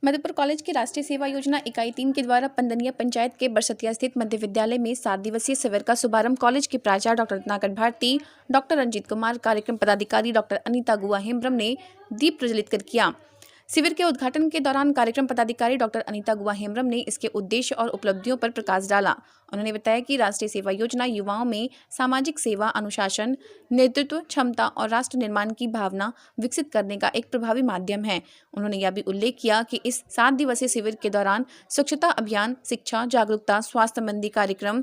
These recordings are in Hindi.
मधुपुर कॉलेज की राष्ट्रीय सेवा योजना इकाई 3 के द्वारा पंदनिया पंचायत के बरसतिया स्थित मध्य विद्यालय में 7 दिवसीय शिविर का शुभारंभ कॉलेज के प्राचार्य डॉक्टर रत्नाकर भारती, डॉक्टर रंजीत कुमार, कार्यक्रम पदाधिकारी डॉक्टर अनीता गुआ हेम्ब्रम ने दीप प्रज्वलित कर किया। शिविर के उद्घाटन के दौरान कार्यक्रम पदाधिकारी डॉक्टर अनीता गुआ हेम्ब्रम ने इसके उद्देश्य और उपलब्धियों पर प्रकाश डाला। उन्होंने बताया कि राष्ट्रीय सेवा योजना युवाओं में सामाजिक सेवा, अनुशासन, नेतृत्व क्षमता और राष्ट्र निर्माण की भावना विकसित करने का एक प्रभावी माध्यम है। उन्होंने यह भी उल्लेख किया कि इस 7 दिवसीय शिविर के दौरान स्वच्छता अभियान, शिक्षा, जागरूकता, स्वास्थ्य संबंधी कार्यक्रम,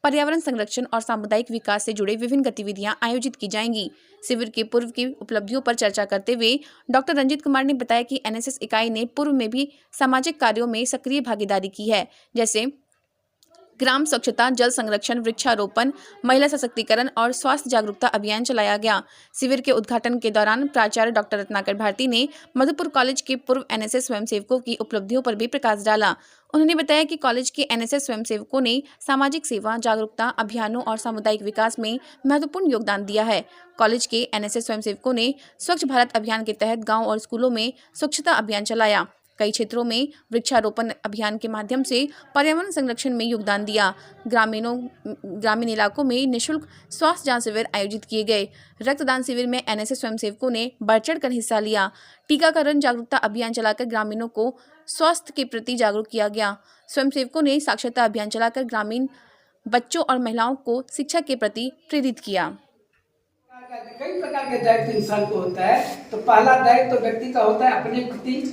पर्यावरण संरक्षण और सामुदायिक विकास से जुड़े विभिन्न गतिविधियां आयोजित की जाएंगी। शिविर के पूर्व की उपलब्धियों पर चर्चा करते हुए डॉक्टर रंजीत कुमार ने बताया कि एनएसएस इकाई ने पूर्व में भी सामाजिक कार्यों में सक्रिय भागीदारी की है, जैसे ग्राम स्वच्छता, जल संरक्षण, वृक्षारोपण, महिला सशक्तिकरण और स्वास्थ्य जागरूकता अभियान चलाया गया। शिविर के उद्घाटन के दौरान प्राचार्य डॉक्टर रत्नाकर भारती ने मधुपुर कॉलेज के पूर्व एनएसएस स्वयंसेवकों की उपलब्धियों पर भी प्रकाश डाला। उन्होंने बताया कि कॉलेज के एनएसएस स्वयंसेवकों ने सामाजिक सेवा, जागरूकता अभियानों और सामुदायिक विकास में महत्वपूर्ण योगदान दिया है। कॉलेज के एनएसएस स्वयंसेवकों ने स्वच्छ भारत अभियान के तहत गाँव और स्कूलों में स्वच्छता अभियान चलाया। कई क्षेत्रों में वृक्षारोपण अभियान के माध्यम से पर्यावरण संरक्षण में योगदान दिया। ग्रामीण इलाकों में निःशुल्क स्वास्थ्य जांच शिविर आयोजित किए गए। रक्तदान शिविर में एनएसएस स्वयंसेवकों ने बढ़ चढ़कर हिस्सा लिया। टीकाकरण जागरूकता अभियान चलाकर ग्रामीणों को स्वास्थ्य के प्रति जागरूक किया गया। स्वयंसेवकों ने साक्षरता अभियान चलाकर ग्रामीण बच्चों और महिलाओं को शिक्षा के प्रति प्रेरित किया। कई प्रकार के दायित्व इंसान को होता है। तो पहला दायित्व तो व्यक्ति का होता है अपने प्रति,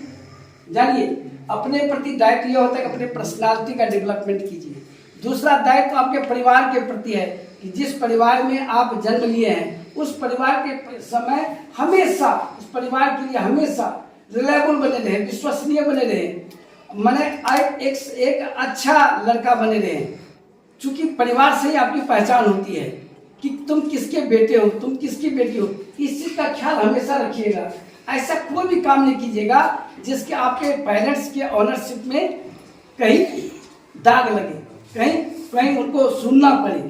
जानिए अपने प्रति दायित्व यह होता है कि अपने पर्सनालिटी का डेवलपमेंट कीजिए। दूसरा दायित्व आपके परिवार के प्रति है कि जिस परिवार में आप जन्म लिए हैं उस परिवार के समय हमेशा उस परिवार के लिए हमेशा रिलायबल बने रहे, विश्वसनीय बने रहे, माने एक अच्छा लड़का बने रहे। चूंकि परिवार से ही आपकी पहचान होती है कि तुम किसके बेटे हो, तुम किसकी बेटी हो। इस चीज का ख्याल हमेशा रखिएगा। ऐसा कोई भी काम नहीं कीजिएगा जिसके आपके पेरेंट्स के ऑनरशिप में कहीं दाग लगे, कहीं उनको सुनना पड़े,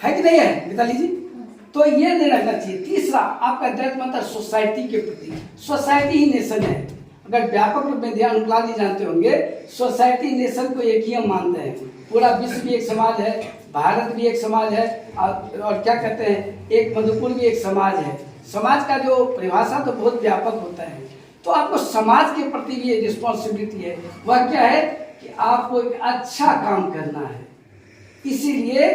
है कि नहीं है मिताली जी? तो ये नहीं रखना चाहिए। तीसरा आपका दायित्व बनता है सोसाइटी के प्रति। सोसाइटी ही नेशन है। अगर व्यापक रूप में ध्यान जी जानते होंगे, सोसाइटी नेशन को एक ही हम मानते हैं। पूरा विश्व भी एक समाज है, भारत भी एक समाज है और क्या कहते हैं, एक मधुपुर भी एक समाज है। समाज का जो परिभाषा तो बहुत व्यापक होता है। तो आपको समाज के प्रति भी रिस्पॉन्सिबिलिटी है। वह क्या है कि आपको एक अच्छा काम करना है। इसीलिए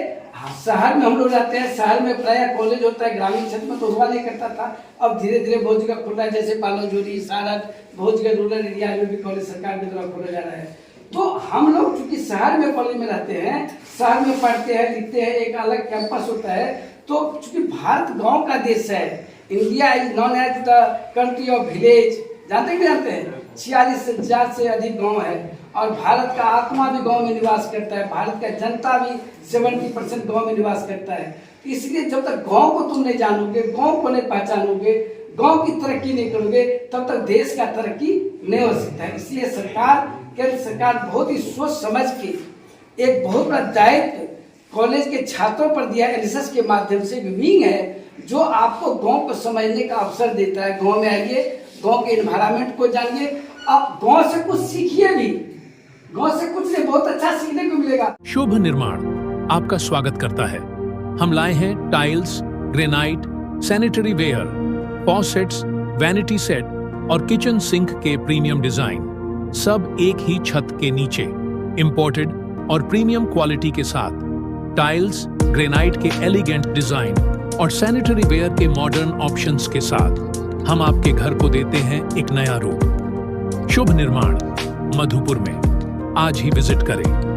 शहर में हम लोग रहते हैं, शहर में प्रायः कॉलेज होता है, ग्रामीण क्षेत्र में तो हुआ नहीं करता था। अब धीरे धीरे बहुत जगह खुल रहा है, जैसे बालाजोरी, सारन, बहुत जगह रूरल एरिया में भी कॉलेज सरकार के द्वारा खोला जा रहा है। तो हम लोग चूंकि शहर में कॉलेज में रहते हैं, शहर में पढ़ते हैं, लिखते हैं, एक अलग कैंपस होता है। तो चूंकि भारत गाँव का देश है, India is known as the country of village. जानते हैं 46,000 से अधिक गांव है और भारत का आत्मा भी गांव में निवास करता है। भारत का जनता भी 70% गांव में निवास करता है। इसलिए जब तक गांव को तुम नहीं जानोगे, गांव को नहीं पहचानोगे, गांव की तरक्की नहीं करोगे, तब तक देश का तरक्की नहीं हो सकता है। इसलिए केंद्र सरकार बहुत ही सोच समझ के एक बहुत बड़ा दायित्व कॉलेज के छात्रों पर दिया। एनएसएस के माध्यम से विंग है जो आपको गांव को समझने का अवसर देता है। गांव में आइए, गांव के एनवायरनमेंट को जानिए, आप गांव से कुछ सीखिए भी। गांव से कुछ नहीं, बहुत अच्छा सीखने को मिलेगा। शुभ निर्माण आपका स्वागत करता है। हम लाए हैं tiles, granite, sanitary ware, faucets, vanity set और किचन सिंक के प्रीमियम डिजाइन, सब एक ही छत के नीचे, इंपोर्टेड और प्रीमियम क्वालिटी के साथ। टाइल्स, ग्रेनाइट के एलिगेंट डिजाइन और सैनिटरी वेयर के मॉडर्न ऑप्शंस के साथ हम आपके घर को देते हैं एक नया रूप। शुभ निर्माण मधुपुर में आज ही विजिट करें।